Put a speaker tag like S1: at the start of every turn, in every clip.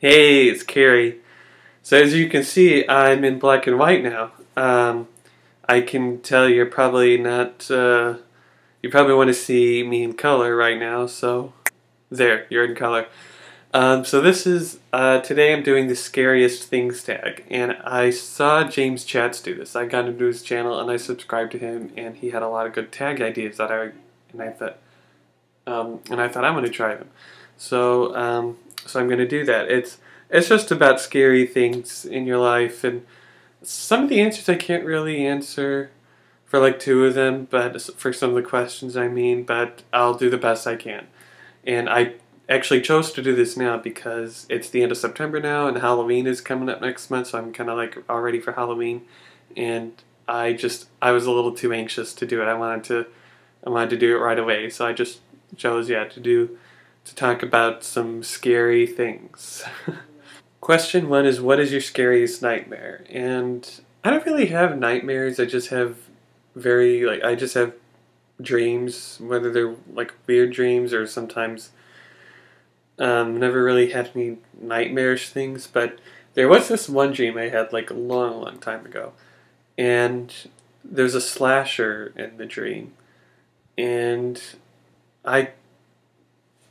S1: Hey, it's Carrie. So as you can see, I'm in black and white now. I can tell you're probably not, you probably want to see me in color right now, so there, you're in color. So this is, today I'm doing the Scariest Things tag, and I saw JamesChats do this. I got into his channel and I subscribed to him, and he had a lot of good tag ideas that I thought, I'm going to try them. So I'm going to do that. It's just about scary things in your life, and some of the answers I can't really answer for like two of them, but for some of the questions but I'll do the best I can. And I actually chose to do this now because it's the end of September now, and Halloween is coming up next month, so I'm kind of like all ready for Halloween, and I was a little too anxious to do it. I wanted to do it right away, so I just chose to talk about some scary things. Question one is, what is your scariest nightmare? And I don't really have nightmares. I just have I just have dreams, whether they're like weird dreams or sometimes never really had any nightmarish things. But there was this one dream I had like a long, long time ago, and there's a slasher in the dream, and I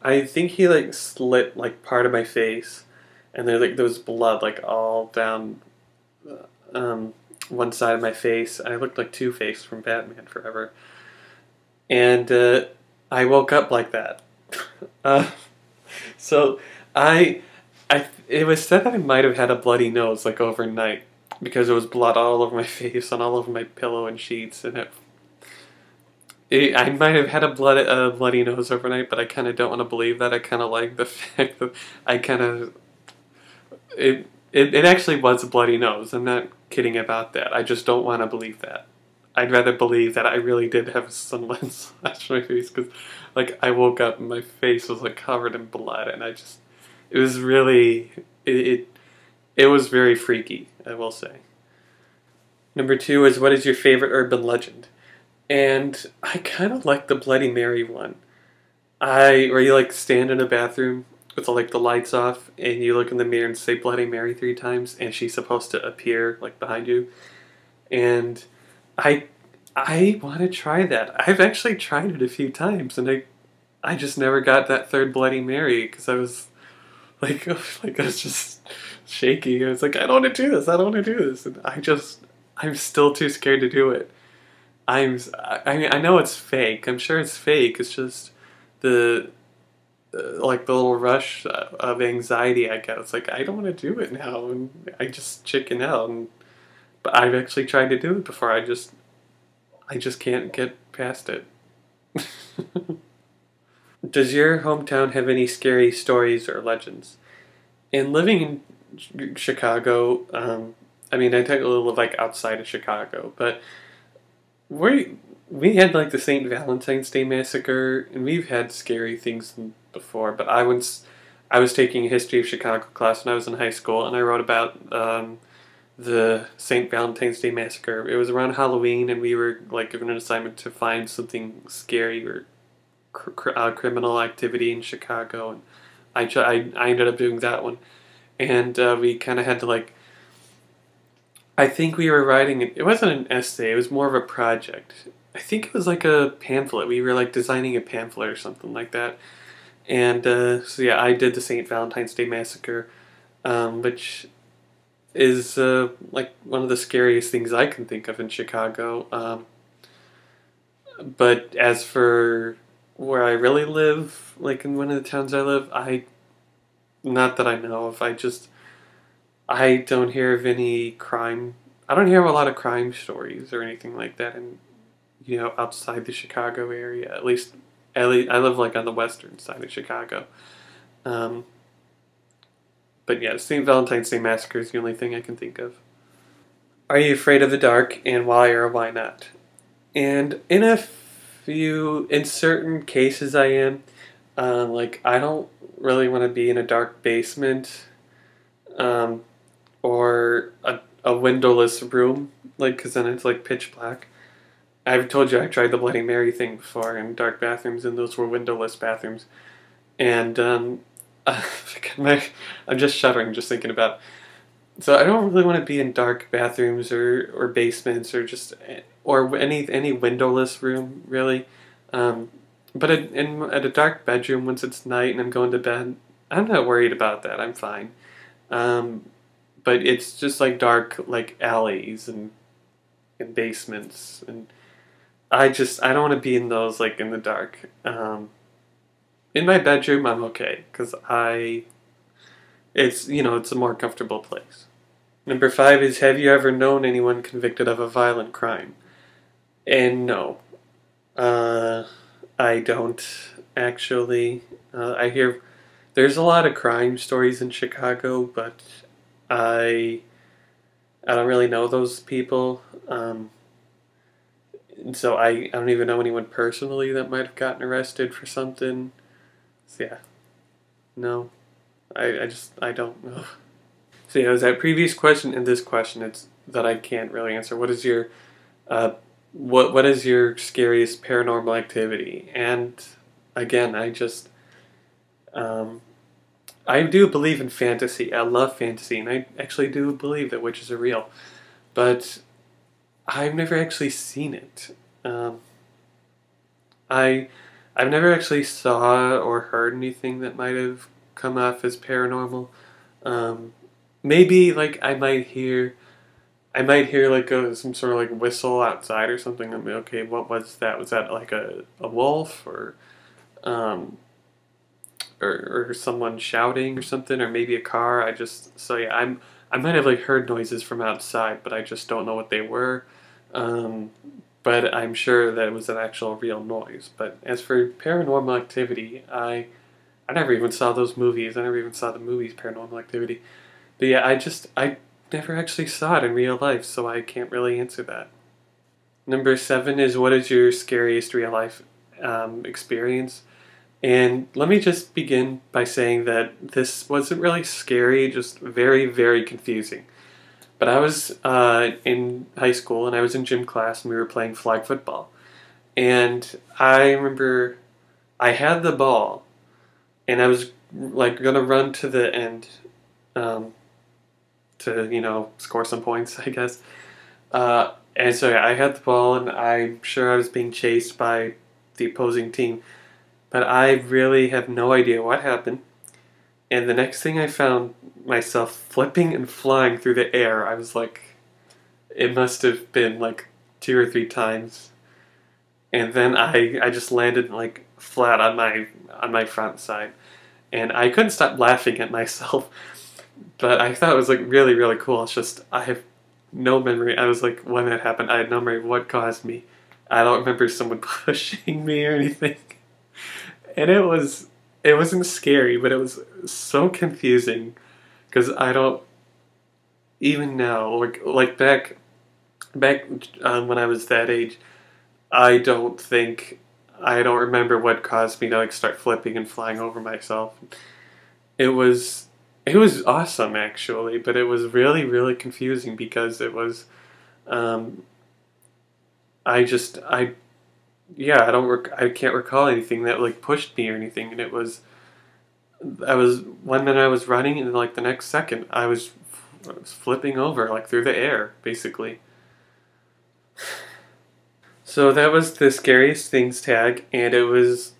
S1: I think he like slit like part of my face, and there was blood like all down one side of my face. I looked like Two-Face from Batman Forever, and I woke up like that. uh, so it was said that I might have had a bloody nose like overnight because there was blood all over my face and all over my pillow and sheets, and I might have had a bloody nose overnight, but I kind of don't want to believe that. I kind of like the fact that I kind of it actually was a bloody nose. I'm not kidding about that. I just don't want to believe that. I'd rather believe that I really did have sunlight slash my face, because like I woke up and my face was like covered in blood, and it was really it was very freaky, I will say. Number two is, what is your favorite urban legend? And I kind of like the Bloody Mary one. Where you like stand in a bathroom with like the lights off, and you look in the mirror and say Bloody Mary 3 times, and she's supposed to appear like behind you. And I I want to try that. I've actually tried it a few times, and I just never got that third Bloody Mary because I was like I was just shaky. I was like, I don't want to do this. I don't want to do this, and I'm still too scared to do it. I mean, I know it's fake. I'm sure it's fake. It's just the like the little rush of anxiety I get. It's like I don't want to do it now, and I just chicken out. But I've actually tried to do it before. I just can't get past it. Does your hometown have any scary stories or legends? And living in Chicago, I mean, I technically live like outside of Chicago, but we had like the St. Valentine's Day massacre, and we've had scary things before. But I was taking a history of Chicago class when I was in high school, and I wrote about the St. Valentine's Day massacre. It was around Halloween, and we were like given an assignment to find something scary or criminal activity in Chicago, and I ended up doing that one, and we kind of had to like. I think we were writing it wasn't an essay, it was more of a project. I think it was like a pamphlet. We were like designing a pamphlet or something like that. And so yeah, I did the St. Valentine's Day Massacre, which is like one of the scariest things I can think of in Chicago. But as for where I really live, like in one of the towns I live, not that I know of, I don't hear of any crime. I don't hear of a lot of crime stories or anything like that in, outside the Chicago area. At least I live like on the western side of Chicago. Um, but yeah, St. Valentine's Day Massacre is the only thing I can think of. Are you afraid of the dark, and why or why not? And in certain cases I am. Like I don't really want to be in a dark basement. Or a windowless room, like, because then it's like pitch black. I've told you I tried the Bloody Mary thing before in dark bathrooms, and those were windowless bathrooms. And I'm just shuddering just thinking about. So I don't really want to be in dark bathrooms or basements or just or any windowless room really. Um, but at a dark bedroom once it's night and I'm going to bed, I'm not worried about that. I'm fine. Um, but it's just like dark like alleys and basements and I don't want to be in those like in the dark. In my bedroom I'm okay because I it's it's a more comfortable place. Number five is, have you ever known anyone convicted of a violent crime? And no, uh, I don't actually. I hear there's a lot of crime stories in Chicago, but I I don't really know those people. And so I don't even know anyone personally that might have gotten arrested for something. So yeah, no, I don't know. So yeah, it was that previous question and this question. It's that I can't really answer. What is your uh, what is your scariest paranormal activity? And again, um, I do believe in fantasy. I love fantasy, and I actually do believe that witches are real. But I've never actually seen it. I I've never actually saw or heard anything that might have come off as paranormal. Um, maybe like I might hear like some sort of like whistle outside or something. I'm like, okay, what was that? Was that like a wolf um or someone shouting or something, or maybe a car? I just so yeah, I might have like heard noises from outside, but I just don't know what they were. Um, but I'm sure that it was an actual real noise. But as for paranormal activity, I never even saw those movies. I never even saw the movies Paranormal Activity. But yeah, I never actually saw it in real life, so I can't really answer that. Number seven is, what is your scariest real life experience? And let me just begin by saying that this wasn't really scary, just very, very confusing. But I was in high school and I was in gym class and we were playing flag football. And I remember I had the ball and I was like gonna run to the end um, to score some points, I guess. And so yeah, I had the ball and I'm sure I was being chased by the opposing team, but I really have no idea what happened. And the next thing I found myself flipping and flying through the air. I was like, it must have been like two or three times, and then I just landed like flat on my front side, and I couldn't stop laughing at myself. But I thought it was like really really cool. It's just I have no memory. I was like when that happened, I had no memory of what caused me. I don't remember someone pushing me or anything, and it wasn't scary, but it was so confusing because I don't even know like back when I was that age. I don't think I don't remember what caused me to like start flipping and flying over myself. It was it was awesome actually, but it was really really confusing because it was um, I yeah I can't recall anything that like pushed me or anything, and it was I was one minute I was running and like the next second I was flipping over like through the air basically. So that was the scariest things tag, and it was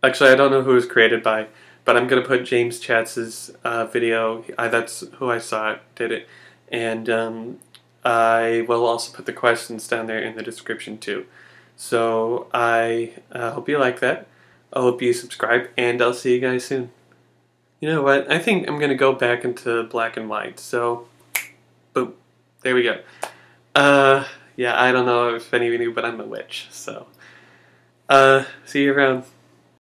S1: actually I don't know who it was created by, but I'm gonna put JamesChats' video. That's who I saw it did it, and I will also put the questions down there in the description too. So I hope you like that. I hope you subscribe, and I'll see you guys soon. You know what? I think I'm gonna go back into black and white. So, boom, there we go. Uh, yeah, I don't know if any of you knew, but I'm a witch. So, see you around.